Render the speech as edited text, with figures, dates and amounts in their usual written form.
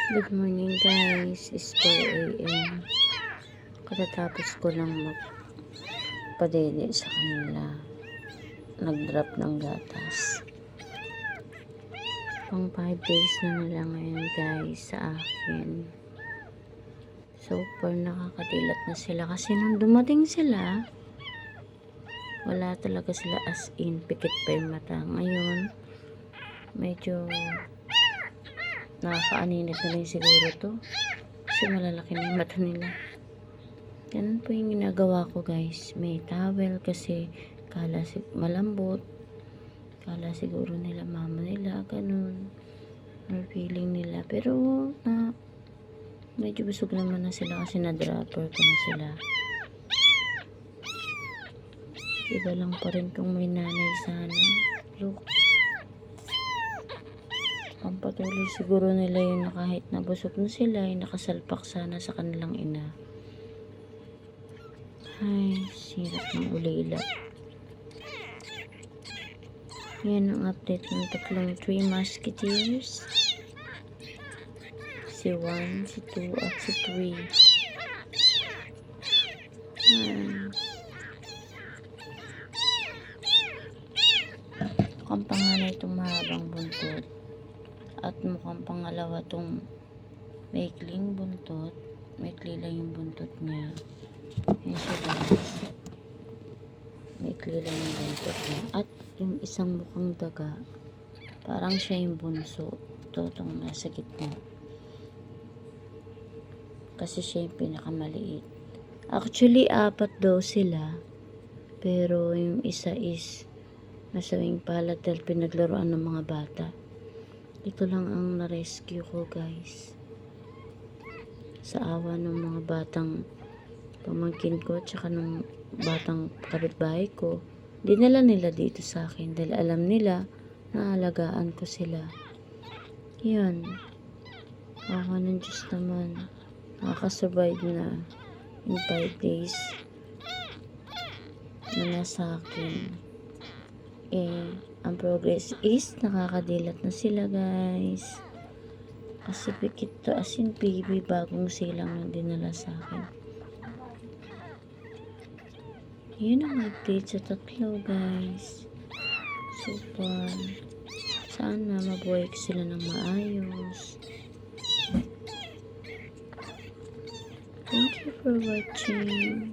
Good morning guys, it's 4 a.m. Katatapos ko lang magpadede sa kanila. Nag-drop ng gatas. Pang 5 days na nila ngayon guys sa akin. Super nakakadilat na sila kasi nung dumating sila, wala talaga sila as in pikit pa yung mata. Ngayon, medyo nakakaaninit na rin siguro to kasi malalaki na yung mata nila. Ganun po yung ginagawa ko guys. May towel kasi malambot, kala siguro nila mama nila ganun or feeling nila, pero medyo busog naman na sila kasi na-dropper ko na sila. Iba lang pa rin kung may nanay sana. Look, ang patuloy siguro nila yun na kahit nabusog na sila ay nakasalpak sana sa kanilang ina. Ay, sirap ng ulila. Yan ang update ng tatlong 3 musketeers. Si 1, si 2, at si 3. Mukhang panganay itong mahabang buntot. At mukhang pangalawa itong maikling buntot. Maikli lang yung buntot niya. Yan siya guys. Maikli lang yung buntot niya. At yung isang mukhang daga, parang siya yung bunso. Itong nasa gitna. Kasi siya yung pinakamaliit. Actually, 4 daw sila. Pero yung isa is nasawing palad dahil pinaglaruan ng mga bata. Ito lang ang na-rescue ko guys. Sa awa ng mga batang pamangkin ko tsaka ng batang kapitbahay ko, dinala nila dito sa akin dahil alam nila na alagaan ko sila. Yan. Awa ng Diyos naman. Nakakasurvive na in 5 days na nasa akin. Ang progress is nakakadilat na sila guys. Kasi pikit to as in baby, bagong silang na dinala sa akin. Yun ang update sa tatlo guys. Super. Sana mabuhay sila ng maayos. Thank you for watching.